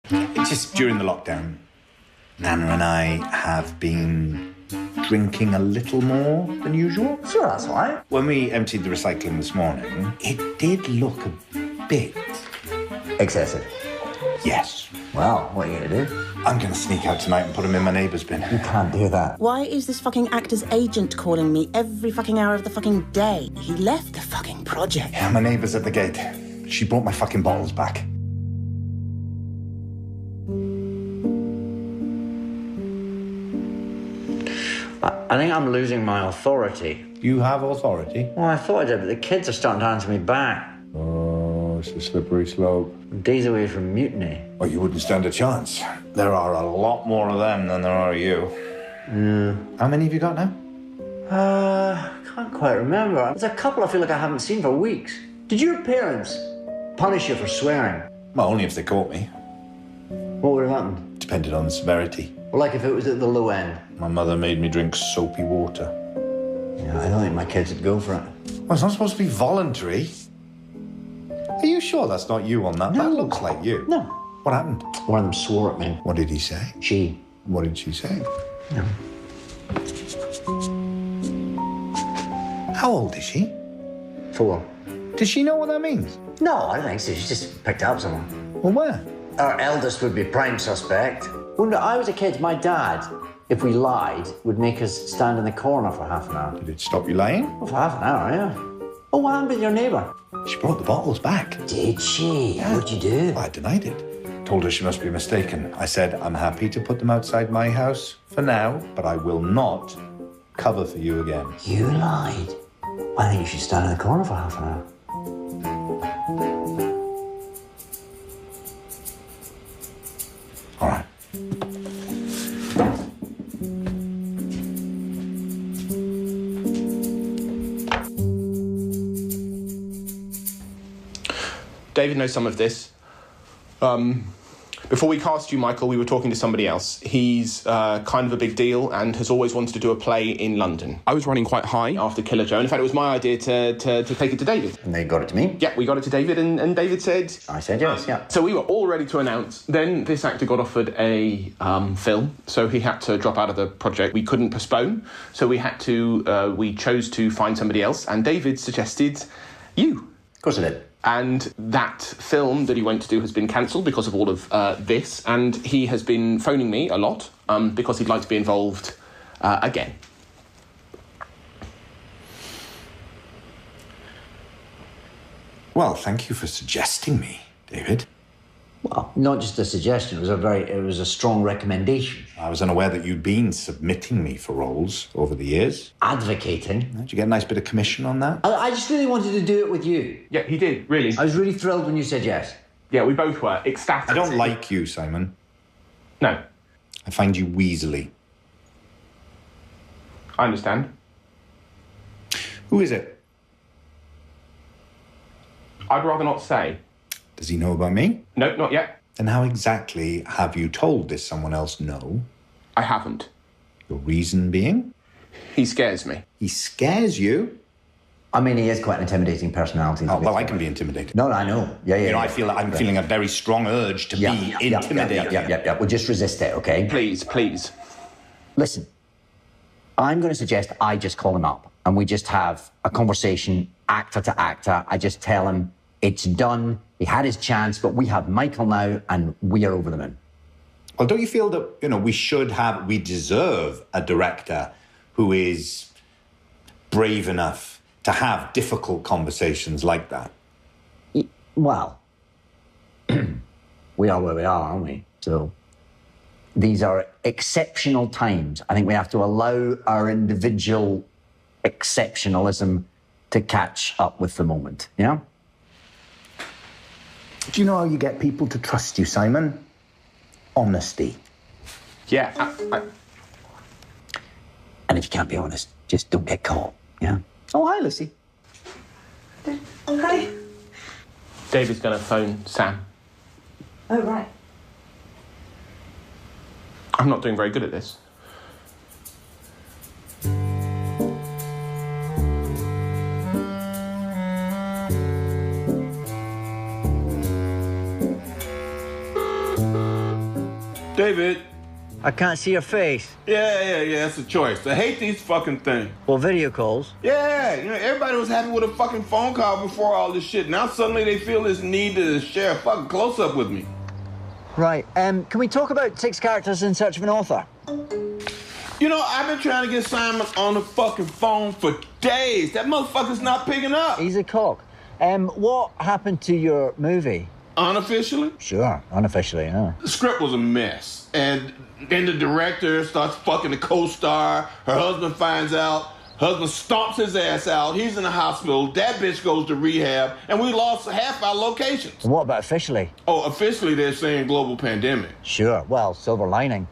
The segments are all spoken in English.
Just during the lockdown, Nana and I have been drinking a little more than usual. Sure, that's all right. When we emptied the recycling this morning, it did look a bit... excessive. Yes. Well, what are you going to do? I'm going to sneak out tonight and put them in my neighbour's bin. You can't do that. Why is this fucking actor's agent calling me every fucking hour of the fucking day? He left the fucking project. Yeah, my neighbour's at the gate. She brought my fucking bottles back. I think I'm losing my authority. You have authority? Well, I thought I did, but the kids are starting to answer me back. Oh, it's a slippery slope. I'm days away from mutiny. Well, you wouldn't stand a chance. There are a lot more of them than there are of you. How many have you got now? I can't quite remember. There's a couple I feel like I haven't seen for weeks. Did your parents punish you for swearing? Well, only if they caught me. What would have happened? Depended on the severity. Well, like if it was at the low end. My mother made me drink soapy water. Yeah, I don't think my kids would go for it. Well, it's not supposed to be voluntary. Are you sure that's not you on that? No. That looks like you. No. What happened? One of them swore at me. What did he say? She. What did she say? No. How old is she? 4. Does she know what that means? No, I don't think so. She just picked up someone. Well, where? Our eldest would be prime suspect. When I was a kid, my dad, if we lied, would make us stand in the corner for half an hour. Did it stop you lying? Oh, for half an hour, yeah. Oh, what happened with your neighbour? She brought the bottles back. Did she? Yeah. What'd you do? I denied it. Told her she must be mistaken. I said, I'm happy to put them outside my house for now, but I will not cover for you again. You lied. I think you should stand in the corner for half an hour. All right. David knows some of this. Before we cast you, Michael, we were talking to somebody else. He's kind of a big deal and has always wanted to do a play in London. I was running quite high after Killer Joe. In fact, it was my idea to take it to David. And they got it to me? Yeah, we got it to David, and David said... I said yes, yeah. So we were all ready to announce. Then this actor got offered a film, so he had to drop out of the project. We couldn't postpone, so we had to... we chose to find somebody else, and David suggested you. Of course I did. And that film that he went to do has been cancelled because of all of this, and he has been phoning me a lot because he'd like to be involved again. Well, thank you for suggesting me, David. Well, not just a suggestion, it was a strong recommendation. I was unaware that you'd been submitting me for roles over the years. Advocating. Did you get a nice bit of commission on that? I just really wanted to do it with you. Yeah, he did, really. I was really thrilled when you said yes. Yeah, we both were ecstatic. I don't like you, Simon. No, I find you weaselly. I understand. Who is it? I'd rather not say. Does he know about me? No, not yet. Then how exactly have you told this someone else no? I haven't. Your reason being? He scares me. He scares you? I mean, he is quite an intimidating personality. Oh, well, I can be intimidated. No, I know. Yeah. You know, I feel like I'm feeling a very strong urge to be intimidated. Yeah. Well, just resist it, okay? Please. Listen, I'm going to suggest I just call him up and we just have a conversation, actor to actor. I just tell him it's done. He had his chance, but we have Michael now and we are over the moon. Well, don't you feel that, we deserve a director who is brave enough to have difficult conversations like that? Well, we are where we are, aren't we? So these are exceptional times. I think we have to allow our individual exceptionalism to catch up with the moment, yeah? Do you know how you get people to trust you, Simon? Honesty. Yeah, And if you can't be honest, just don't get caught, yeah? Oh, hi, Lucy. Okay. David's going to phone Sam. Oh, right. I'm not doing very good at this. David. I can't see your face. Yeah, it's a choice. I hate these fucking things. Well, video calls. Yeah, everybody was happy with a fucking phone call before all this shit. Now suddenly they feel this need to share a fucking close-up with me. Right, can we talk about 6 characters in search of an author? I've been trying to get Simon on the fucking phone for days. That motherfucker's not picking up. He's a cock. What happened to your movie? Unofficially? Sure, unofficially, yeah. The script was a mess. And then the director starts fucking the co-star. Her husband finds out. Husband stomps his ass out. He's in the hospital. That bitch goes to rehab. And we lost half our locations. What about officially? Oh, officially they're saying global pandemic. Sure, well, silver lining.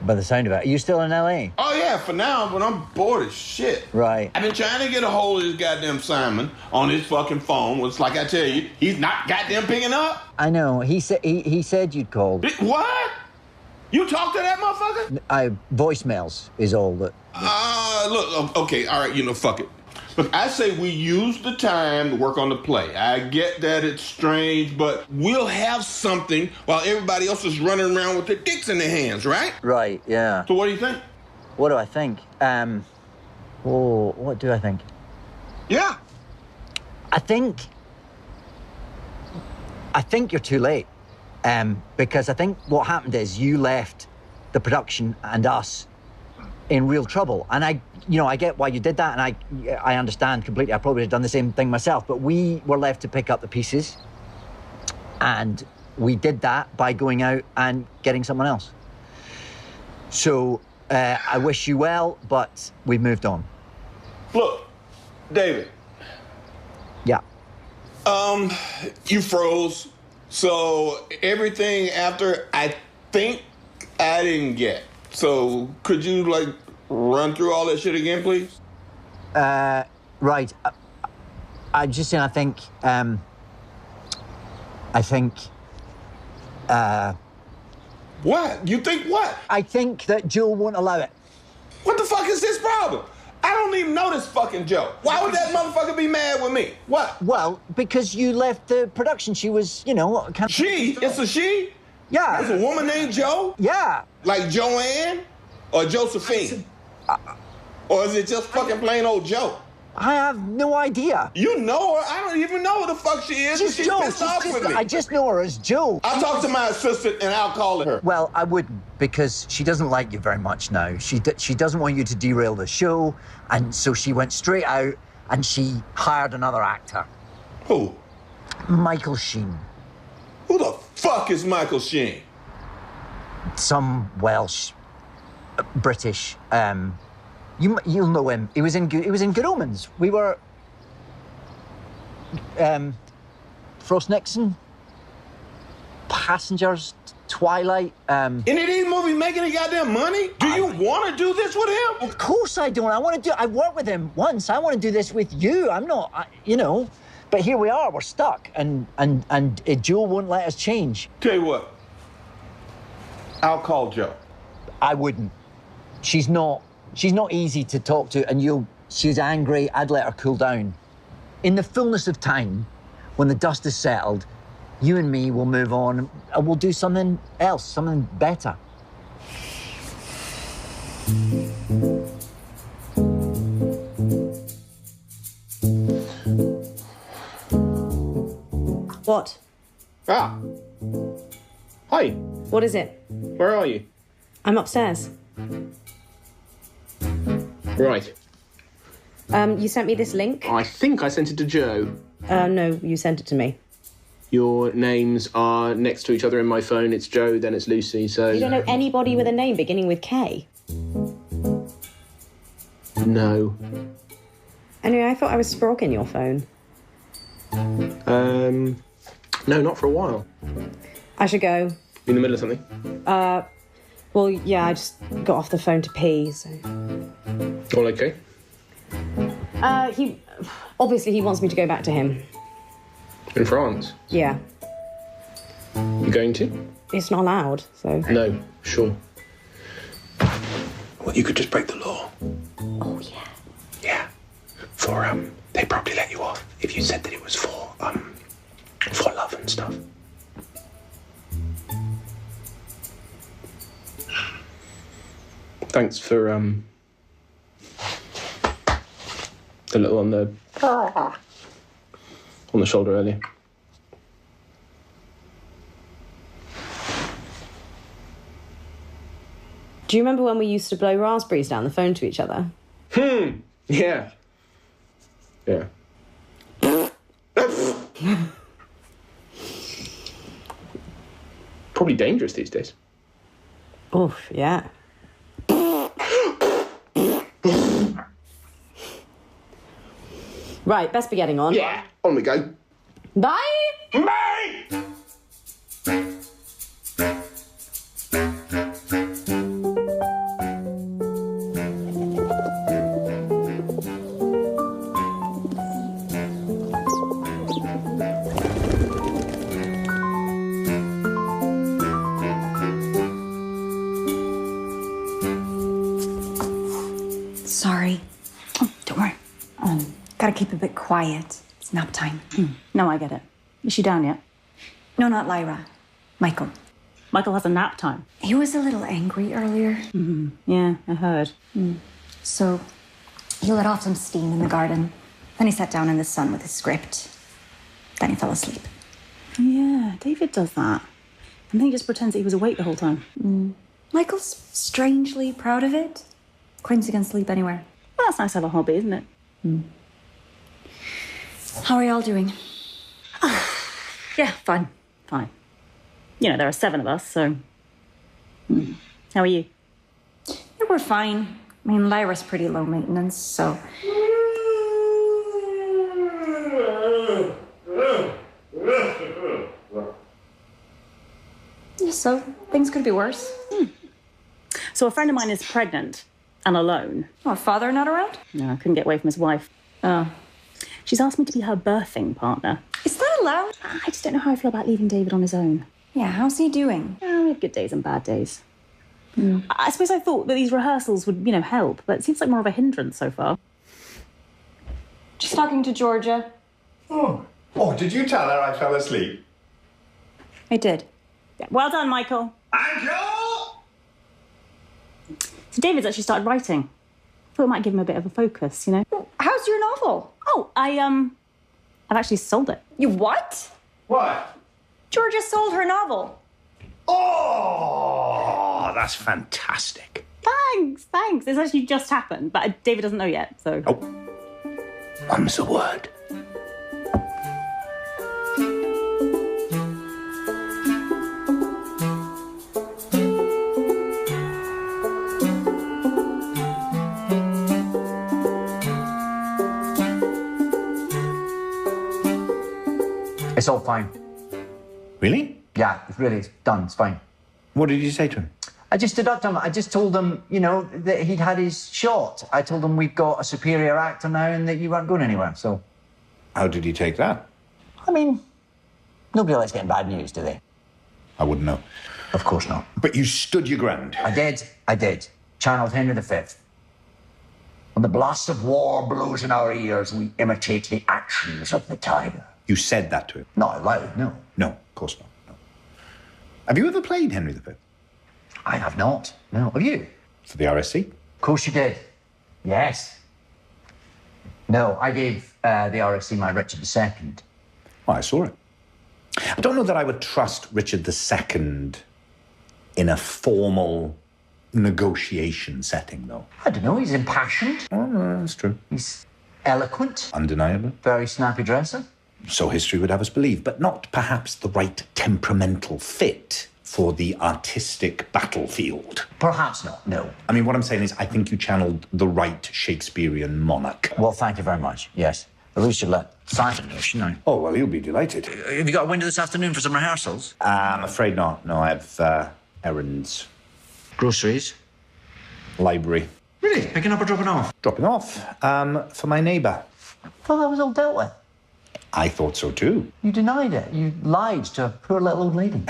By the sound of it. Are you still in LA? Oh, yeah, for now, but I'm bored as shit. Right. I've been trying to get a hold of this goddamn Simon on his fucking phone. It's like I tell you, he's not goddamn picking up. I know. He said you'd called. What? You talked to that motherfucker? Voicemails is all that. Look, okay, all right, fuck it. Look, I say we use the time to work on the play. I get that it's strange, but we'll have something while everybody else is running around with their dicks in their hands, right? Right, yeah. So what do you think? What do I think? What do I think? Yeah. I think you're too late. Because I think what happened is you left the production and us in real trouble. And I get why you did that, and I understand completely. I probably have done the same thing myself, but we were left to pick up the pieces. And we did that by going out and getting someone else. So I wish you well, but we've moved on. Look, David. Yeah. You froze. So everything after, I think I didn't get. So could you run through all that shit again, please? Right. I'm just saying, I think, what? You think what? I think that Joe won't allow it. What the fuck is this problem? I don't even know this fucking Joe. Why would that motherfucker be mad with me? What? Well, because you left the production. She was, She? It's a she? Yeah. It's a woman named Joe? Yeah. Like Joanne? Or Josephine? Or is it just fucking plain old Joe? I have no idea. You know her? I don't even know who the fuck she is. She's Joe. Pissed off with me. I just know her as Joe. I'll talk to my assistant and I'll call her. Well, I wouldn't, because she doesn't like you very much now. She doesn't want you to derail the show, and so she went straight out and she hired another actor. Who? Michael Sheen. Who the fuck is Michael Sheen? Some Welsh, British. You'll know him. He was in Good Omens. We were Frost Nixon, Passengers, Twilight. Any of these movies making any goddamn money? Do you want to do this with him? Of course I don't. I worked with him once. I want to do this with you. I'm not, But here we are. We're stuck, and Joe won't let us change. Tell you what. I'll call Joe. I wouldn't. She's not easy to talk to, and she's angry. I'd let her cool down. In the fullness of time, when the dust is settled, you and me will move on, and we'll do something else, something better. What? Ah. Hi. What is it? Where are you? I'm upstairs. Right. You sent me this link? I think I sent it to Joe. No, you sent it to me. Your names are next to each other in my phone. It's Joe, then it's Lucy, so... You don't know anybody with a name beginning with K? No. Anyway, I thought I was sprogging your phone. No, not for a while. I should go. In the middle of something? Well, yeah, I just got off the phone to pee, so... All okay? He wants me to go back to him. In France? Yeah. You going to? It's not allowed, so... No, sure. Well, you could just break the law. Oh, yeah. Yeah. They'd probably let you off if you said that it was for love and stuff. Thanks for the little on the shoulder earlier. Do you remember when we used to blow raspberries down the phone to each other? Yeah. Yeah. Probably dangerous these days. Oof, yeah. Right, best be getting on. Yeah, on we go. Bye! Bye! Sorry. Oh, don't worry. Gotta keep a bit quiet. It's nap time. No, I get it. Is she down yet? No, not Lyra. Michael. Michael has a nap time. He was a little angry earlier. Yeah, I heard. So he let off some steam in the garden. Then he sat down in the sun with his script. Then he fell asleep. Yeah, David does that. And then he just pretends that he was awake the whole time. Michael's strangely proud of it. Claims he can sleep anywhere. Well, that's nice to have a hobby, isn't it? How are y'all doing? Yeah, fine. Fine. You know, there are 7 of us, so... How are you? Yeah, we're fine. I mean, Lyra's pretty low maintenance, so... Yeah, so things could be worse. So a friend of mine is pregnant and alone. Oh, father not around? No, I couldn't get away from his wife. Oh. She's asked me to be her birthing partner. Is that allowed? I just don't know how I feel about leaving David on his own. Yeah, how's he doing? We have good days and bad days. I suppose I thought that these rehearsals would, help, but it seems like more of a hindrance so far. Just talking to Georgia. Oh, did you tell her I fell asleep? I did. Yeah, well done, Michael. Thank you! So David's actually started writing. Thought it might give him a bit of a focus, How's your novel? Oh, I've actually sold it. You what? What? Georgia sold her novel. Oh, that's fantastic. Thanks. It's actually just happened, but David doesn't know yet, so... Oh, mum's the word. It's all fine. Really? Yeah, it's done. It's fine. What did you say to him? I just deduct him. I just told him, that he'd had his shot. I told him we've got a superior actor now and that you weren't going anywhere, so... How did he take that? I mean, nobody likes getting bad news, do they? I wouldn't know. Of course not. But you stood your ground. I did. Channeled Henry V. When the blast of war blows in our ears, we imitate the actions of the tiger. You said that to him? Not out loud, no. No, of course not. No. Have you ever played Henry V? I have not. No. Have you? For the RSC? Of course you did. Yes. No, I gave the RSC my Richard II. Well, I saw it. I don't know that I would trust Richard II in a formal negotiation setting, though. I don't know, he's impassioned. Oh, no, that's true. He's eloquent. Undeniable. Very snappy dresser. So history would have us believe, but not perhaps the right temperamental fit for the artistic battlefield. Perhaps not, no. I mean, what I'm saying is I think you channeled the right Shakespearean monarch. Well, thank you very much, yes. At least you let Simon know, shouldn't I? Oh, well, he'll be delighted. Have you got a window this afternoon for some rehearsals? I'm afraid not. No, I have errands. Groceries? Library. Really? Picking up or dropping off? Dropping off for my neighbour. I thought that was all dealt with. I thought so too. You denied it. You lied to a poor little old lady.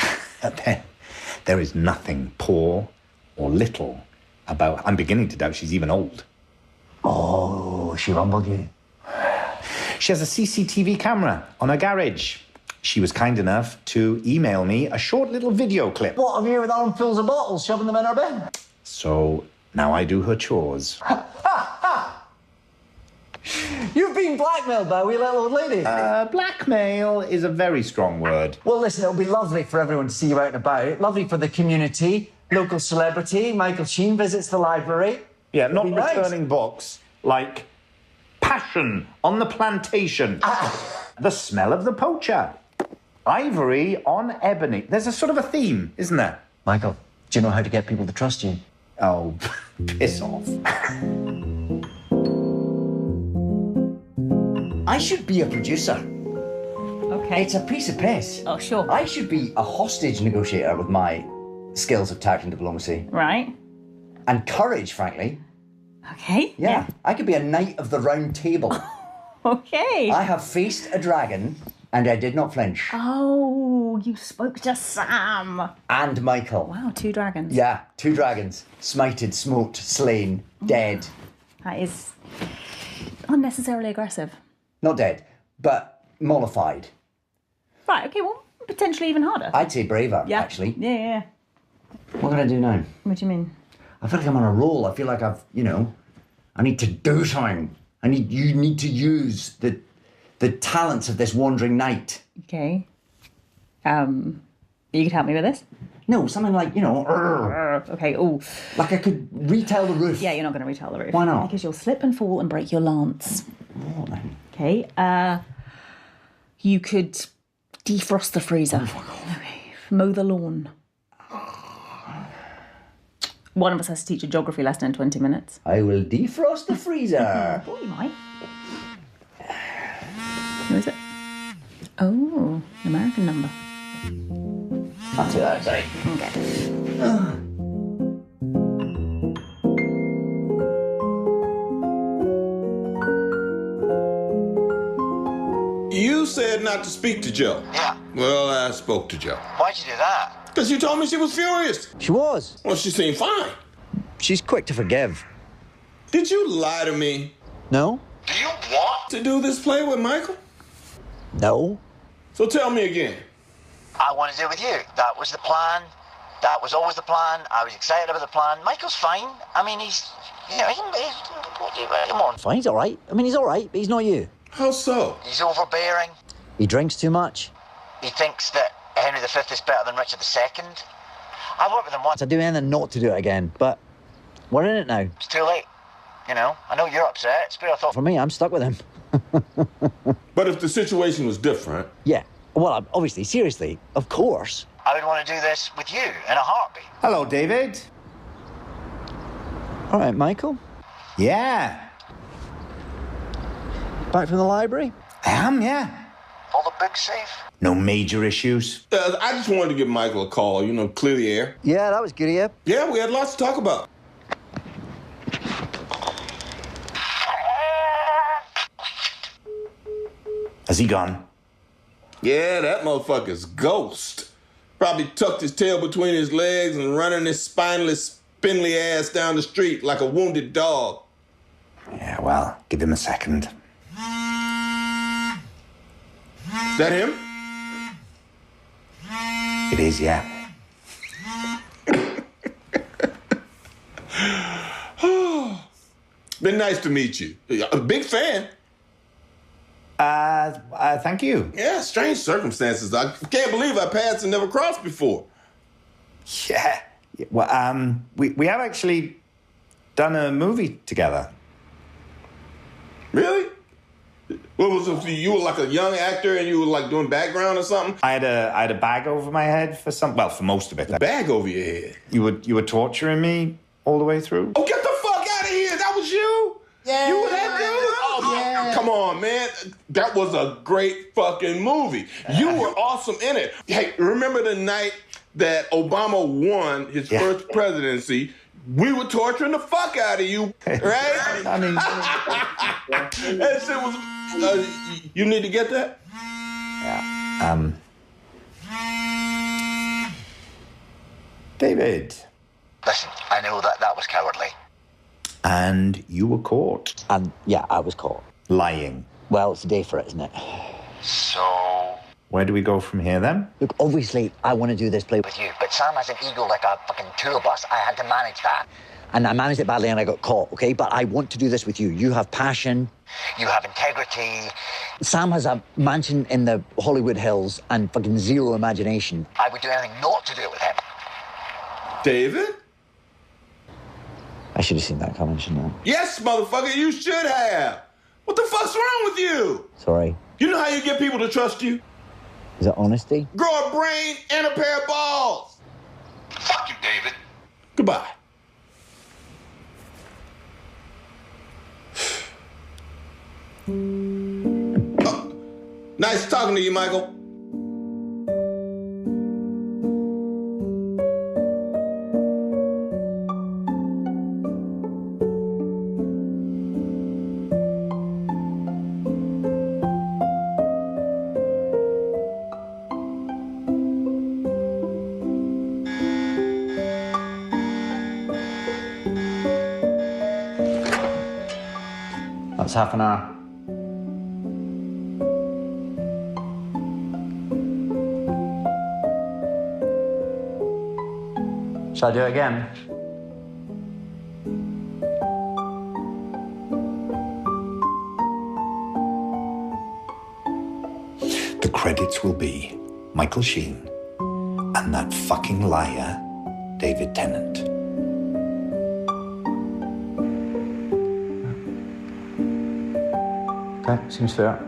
There is nothing poor or little about... I'm beginning to doubt she's even old. Oh, she rumbled you. She has a CCTV camera on her garage. She was kind enough to email me a short little video clip. What, of you with armfuls of bottles shoving them in her bin? So Now I do her chores. You've been blackmailed by a wee little old lady. Blackmail is a very strong word. Well, listen, it'll be lovely for everyone to see you out and about. Lovely for the community. Local celebrity, Michael Sheen, visits the library. Yeah, not It'd be nice. returning books like Passion on the Plantation, The Smell of the Poacher, Ivory on Ebony. There's a sort of a theme, isn't there? Michael, do you know how to get people to trust you? Oh, piss off. I should be a producer. Okay. It's a piece of piss. Oh, sure. I should be a hostage negotiator with my skills of tact and diplomacy. Right. And courage, frankly. Okay. Yeah. I could be a knight of the round table. Okay. I have faced a dragon and I did not flinch. Oh, you spoke to Sam. And Michael. Wow, 2 dragons. Yeah, 2 dragons. Smited, smoked, slain, dead. That is unnecessarily aggressive. Not dead, but mollified. Right, okay, well, potentially even harder. I'd say braver, Yeah. actually. Yeah. What can I do now? What do you mean? I feel like I'm on a roll. I feel like I need to do something. You need to use the talents of this wandering knight. Okay. You could help me with this? No, something like, Okay, oh. like I could retell the roof. Yeah, you're not going to retell the roof. Why not? Because you'll slip and fall and break your lance. What then? Okay, you could defrost the freezer. Okay. Mow the lawn. One of us has to teach a geography lesson in 20 minutes. I will defrost the freezer. Oh, you might. Who is it? Oh, American number. Can't do that, sorry. Okay. You said not to speak to Joe. Yeah. Well, I spoke to Joe. Why'd you do that? Because you told me she was furious. She was. Well, she seemed fine. She's quick to forgive. Did you lie to me No? Do you want? to do this play with Michael? No? So tell me again. I wanted to do it with you. That was the plan. That was always the plan. I was excited about the plan. Michael's fine. I mean, he's come on. Fine, he's all right. I mean, he's all right, but he's not you. How so? He's overbearing. He drinks too much. He thinks that Henry V is better than Richard II. I worked with him once. I'd do anything not to do it again, but we're in it now. It's too late. I know you're upset. It's been a thought. For me, I'm stuck with him. But if the situation was different, Yeah. Well, obviously, seriously, of course. I would want to do this with you in a heartbeat. Hello, David. All right, Michael. Yeah, Back from the library? I am, yeah. All the books safe. No major issues. I just wanted to give Michael a call, clear the air. Yeah, that was good of you. Yeah, we had lots to talk about. Has he gone? Yeah, that motherfucker's ghost. Probably tucked his tail between his legs and running his spineless, spindly ass down the street like a wounded dog. Yeah, well, give him a second. Is that him? It is, yeah. Been nice to meet you. A big fan. Thank you. Yeah, strange circumstances. I can't believe our paths have never crossed before. Yeah. Well, we have actually done a movie together. Really? What was it? You were like a young actor and you were like doing background or something? I had a bag over my head for for most of it. A bag over your head. You were torturing me all the way through. Oh, get the fuck out of here! That was you? Yeah. You were that dude? Oh, Yeah. come on, man. That was a great fucking movie. You were awesome in it. Hey, remember the night that Obama won his first presidency? We were torturing the fuck out of you, right? I mean, That shit was. You need to get that? yeah. David, Listen, I know that was cowardly. and you were caught And yeah, I was caught. lying. Well, it's a day for it, isn't it? So, Where do we go from here then? Look, obviously, I want to do this play. with you. But Sam has an ego like a fucking tour bus. I had to manage that. and I managed it badly and I got caught, okay? But I want to do this with you. You have passion. You have integrity. Sam has a mansion in the Hollywood Hills and fucking zero imagination. I would do anything not to do it with him. David? I should have seen that coming, shouldn't I? Yes, motherfucker, you should have. What the fuck's wrong with you? Sorry. You know how you get people to trust you? Is it honesty? Grow a brain and a pair of balls. Fuck you, David. Goodbye. Oh, nice talking to you, Michael. That's half an hour. Shall I do it again? The credits will be Michael Sheen and that fucking liar, David Tennant. Okay, seems fair.